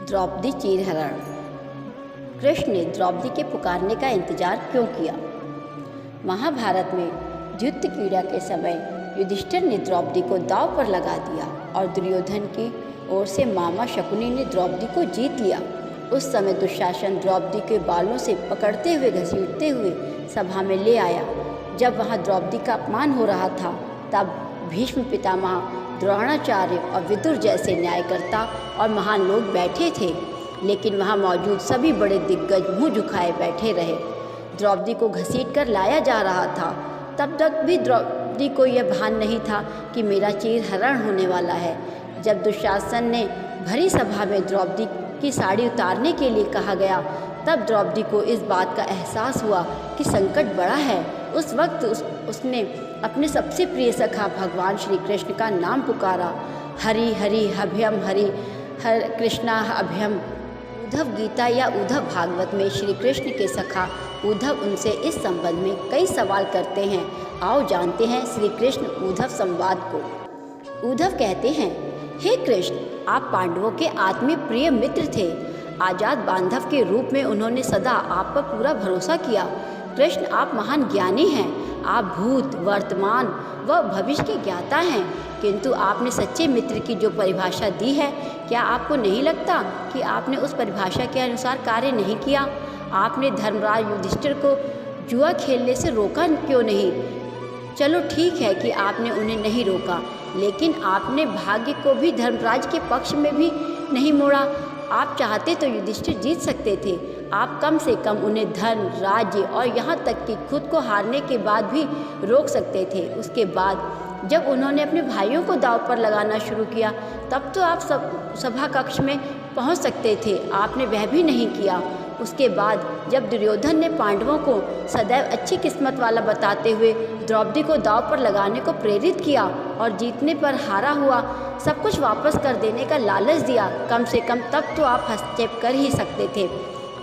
द्रौपदी चीरहरण। कृष्ण ने द्रौपदी के पुकारने का इंतजार क्यों किया? महाभारत में युद्ध क्रीड़ा के समय युधिष्ठिर ने द्रौपदी को दांव पर लगा दिया और दुर्योधन की ओर से मामा शकुनी ने द्रौपदी को जीत लिया। उस समय दुशासन द्रौपदी के बालों से पकड़ते हुए घसीटते हुए सभा में ले आया। जब वहाँ द्रौपदी का अपमान हो रहा था तब भीष्म पितामह, द्रोणाचार्य और विदुर जैसे न्यायकर्ता और महान लोग बैठे थे, लेकिन वहाँ मौजूद सभी बड़े दिग्गज मुंह झुकाए बैठे रहे। द्रौपदी को घसीट कर लाया जा रहा था। तब तक भी द्रौपदी को यह भान नहीं था कि मेरा चीरहरण होने वाला है। जब दुशासन ने भरी सभा में द्रौपदी की साड़ी उतारने के लिए कहा गया, तब द्रौपदी को इस बात का एहसास हुआ कि संकट बड़ा है। उस वक्त उसने अपने सबसे प्रिय सखा भगवान श्री कृष्ण का नाम पुकारा। हरि हरि अभयम हरि हर कृष्णा अभयम। उद्धव गीता या उद्धव भागवत में श्री कृष्ण के सखा उद्धव उनसे इस संबंध में कई सवाल करते हैं। आओ जानते हैं श्री कृष्ण उद्धव संवाद को। उद्धव कहते हैं, हे कृष्ण, आप पांडवों के आत्मीय प्रिय मित्र थे। आजाद बांधव के रूप में उन्होंने सदा आप पर पूरा भरोसा किया। कृष्ण, आप महान ज्ञानी हैं। आप भूत, वर्तमान व भविष्य के ज्ञाता हैं, किंतु आपने सच्चे मित्र की जो परिभाषा दी है, क्या आपको नहीं लगता कि आपने उस परिभाषा के अनुसार कार्य नहीं किया? आपने धर्मराज युधिष्ठिर को जुआ खेलने से रोका क्यों नहीं? चलो ठीक है कि आपने उन्हें नहीं रोका, लेकिन आपने भाग्य को भी धर्मराज के पक्ष में भी नहीं मोड़ा। आप चाहते तो युधिष्ठिर जीत सकते थे। आप कम से कम उन्हें धन, राज्य और यहाँ तक कि खुद को हारने के बाद भी रोक सकते थे। उसके बाद जब उन्होंने अपने भाइयों को दांव पर लगाना शुरू किया, तब तो आप सभा कक्ष में पहुँच सकते थे। आपने वह भी नहीं किया। उसके बाद जब दुर्योधन ने पांडवों को सदैव अच्छी किस्मत वाला बताते हुए द्रौपदी को दांव पर लगाने को प्रेरित किया और जीतने पर हारा हुआ सब कुछ वापस कर देने का लालच दिया, कम से कम तब तो आप हस्तक्षेप कर ही सकते थे।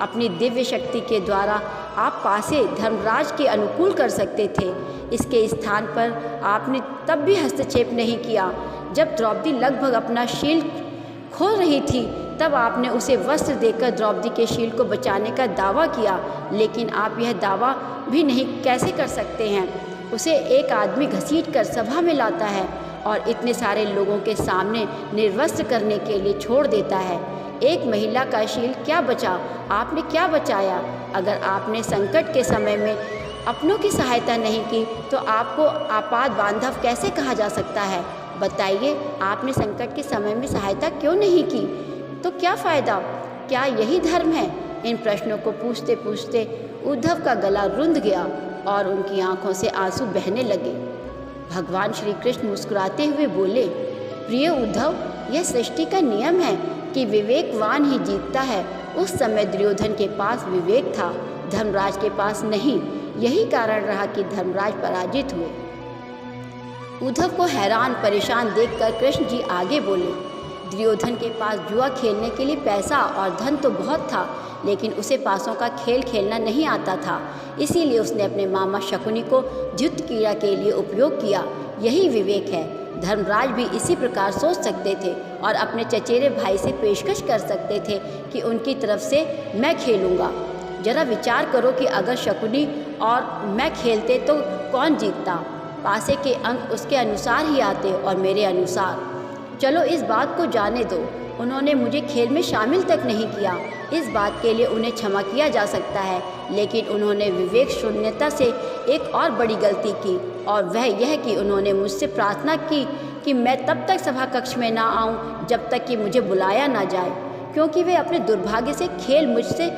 अपनी दिव्य शक्ति के द्वारा आप पासे धर्मराज के अनुकूल कर सकते थे। इसके स्थान पर आपने तब भी हस्तक्षेप नहीं किया। जब द्रौपदी लगभग अपना शील खो रही थी, तब आपने उसे वस्त्र देकर द्रौपदी के शील को बचाने का दावा किया, लेकिन आप यह दावा भी नहीं कैसे कर सकते हैं? उसे एक आदमी घसीट कर सभा में लाता है और इतने सारे लोगों के सामने निर्वस्त्र करने के लिए छोड़ देता है। एक महिला का शील क्या बचा? आपने क्या बचाया? अगर आपने संकट के समय में अपनों की सहायता नहीं की, तो आपको आपात बांधव कैसे कहा जा सकता है? बताइए, आपने संकट के समय में सहायता क्यों नहीं की? तो क्या फ़ायदा? क्या यही धर्म है? इन प्रश्नों को पूछते पूछते उद्धव का गला रुंध गया और उनकी आंखों से आंसू बहने लगे। भगवान श्री कृष्ण मुस्कुराते हुए बोले, प्रिय उद्धव, यह सृष्टि का नियम है कि विवेकवान ही जीतता है। उस समय दुर्योधन के पास विवेक था, धर्मराज के पास नहीं। यही कारण रहा कि धर्मराज पराजित हुए। उद्धव को हैरान परेशान देखकर कृष्ण जी आगे बोले, दुर्योधन के पास जुआ खेलने के लिए पैसा और धन तो बहुत था, लेकिन उसे पासों का खेल खेलना नहीं आता था। इसीलिए उसने अपने मामा शकुनी को युद्ध क्रीड़ा के लिए उपयोग किया। यही विवेक है। धर्मराज भी इसी प्रकार सोच सकते थे और अपने चचेरे भाई से पेशकश कर सकते थे कि उनकी तरफ से मैं खेलूँगा। जरा विचार करो कि अगर शकुनी और मैं खेलते तो कौन जीतता? पासे के अंक उसके अनुसार ही आते और मेरे अनुसार। चलो इस बात को जाने दो, उन्होंने मुझे खेल में शामिल तक नहीं किया। इस बात के लिए उन्हें क्षमा किया जा सकता है, लेकिन उन्होंने विवेक शून्यता से एक और बड़ी गलती की, और वह यह कि उन्होंने मुझसे प्रार्थना की कि मैं तब तक सभा कक्ष में ना आऊं जब तक कि मुझे बुलाया ना जाए, क्योंकि वे अपने दुर्भाग्य से खेल मुझसे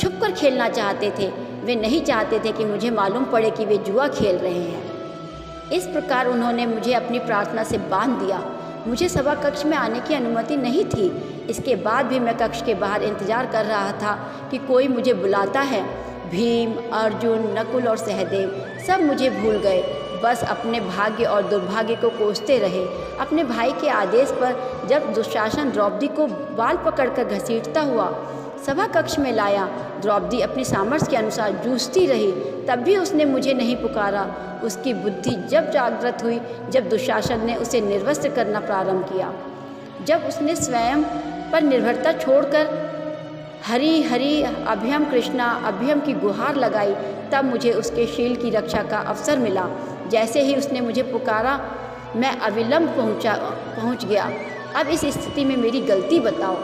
छुप कर खेलना चाहते थे। वे नहीं चाहते थे कि मुझे मालूम पड़े कि वे जुआ खेल रहे हैं। इस प्रकार उन्होंने मुझे अपनी प्रार्थना से बांध दिया। मुझे सभा कक्ष में आने की अनुमति नहीं थी। इसके बाद भी मैं कक्ष के बाहर इंतजार कर रहा था कि कोई मुझे बुलाता है। भीम, अर्जुन, नकुल और सहदेव सब मुझे भूल गए, बस अपने भाग्य और दुर्भाग्य को कोसते रहे। अपने भाई के आदेश पर जब दुशासन द्रौपदी को बाल पकड़कर घसीटता हुआ सभा कक्ष में लाया, द्रौपदी अपनी सामर्थ्य के अनुसार जूझती रही, तब भी उसने मुझे नहीं पुकारा। उसकी बुद्धि जब जागृत हुई, जब दुशासन ने उसे निर्वस्त्र करना प्रारंभ किया, जब उसने स्वयं पर निर्भरता छोड़कर हरि हरि अभयम कृष्णा अभयम की गुहार लगाई, तब मुझे उसके शील की रक्षा का अवसर मिला। जैसे ही उसने मुझे पुकारा, मैं अविलंब पहुंच गया। अब इस स्थिति में मेरी गलती बताओ।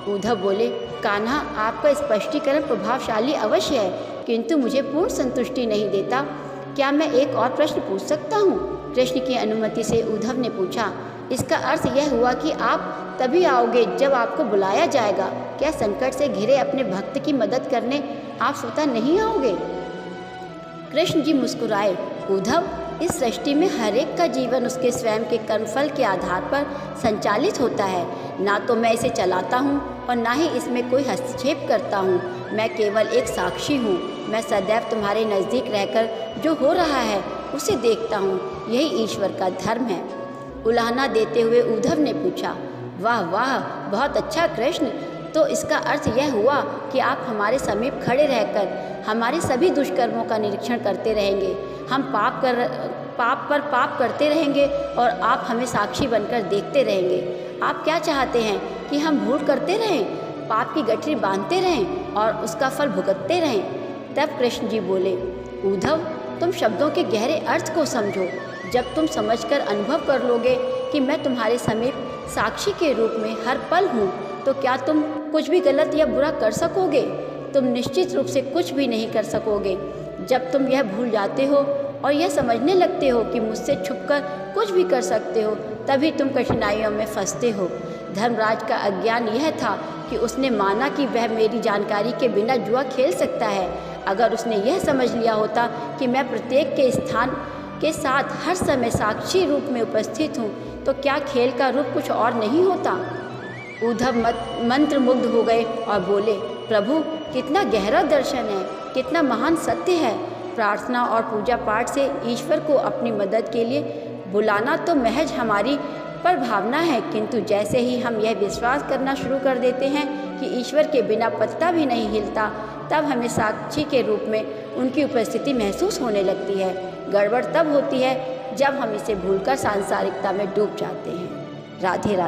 उद्धव बोले, कान्हा, आपका स्पष्टीकरण प्रभावशाली अवश्य है, किंतु मुझे पूर्ण संतुष्टि नहीं देता। क्या मैं एक और प्रश्न पूछ सकता हूँ? कृष्ण की अनुमति से उद्धव ने पूछा। इसका अर्थ यह हुआ कि आप तभी आओगे जब आपको बुलाया जाएगा। क्या संकट से घिरे अपने भक्त की मदद करने आप स्वतः नहीं आओगे? कृष्ण जी मुस्कुराए। उद्धव, इस सृष्टि में हर एक का जीवन उसके स्वयं के कर्मफल के आधार पर संचालित होता है। ना तो मैं इसे चलाता हूँ और ना ही इसमें कोई हस्तक्षेप करता हूँ। मैं केवल एक साक्षी हूँ। मैं सदैव तुम्हारे नज़दीक रहकर जो हो रहा है उसे देखता हूँ। यही ईश्वर का धर्म है। उलाहना देते हुए उद्धव ने पूछा, वाह वाह, बहुत अच्छा कृष्ण। तो इसका अर्थ यह हुआ कि आप हमारे समीप खड़े रहकर हमारे सभी दुष्कर्मों का निरीक्षण करते रहेंगे। हम पाप पर पाप करते रहेंगे और आप हमें साक्षी बनकर देखते रहेंगे। आप क्या चाहते हैं कि हम भूल करते रहें, पाप की गठरी बांधते रहें और उसका फल भुगतते रहें? तब कृष्ण जी बोले, उद्धव, तुम शब्दों के गहरे अर्थ को समझो। जब तुम समझकर अनुभव कर लोगे कि मैं तुम्हारे समीप साक्षी के रूप में हर पल हूँ, तो क्या तुम कुछ भी गलत या बुरा कर सकोगे? तुम निश्चित रूप से कुछ भी नहीं कर सकोगे। जब तुम यह भूल जाते हो और यह समझने लगते हो कि मुझसे छुपकर कुछ भी कर सकते हो, तभी तुम कठिनाइयों में फंसते हो। धर्मराज का अज्ञान यह था कि उसने माना कि वह मेरी जानकारी के बिना जुआ खेल सकता है। अगर उसने यह समझ लिया होता कि मैं प्रत्येक के स्थान के साथ हर समय साक्षी रूप में उपस्थित हूँ, तो क्या खेल का रूप कुछ और नहीं होता? उद्धव मंत्रमुग्ध हो गए और बोले, प्रभु, कितना गहरा दर्शन है, कितना महान सत्य है। प्रार्थना और पूजा पाठ से ईश्वर को अपनी मदद के लिए बुलाना तो महज हमारी पर भावना है, किंतु जैसे ही हम यह विश्वास करना शुरू कर देते हैं कि ईश्वर के बिना पत्ता भी नहीं हिलता, तब हमें साक्षी के रूप में उनकी उपस्थिति महसूस होने लगती है। गड़बड़ तब होती है जब हम इसे भूलकर सांसारिकता में डूब जाते हैं। राधे राधे।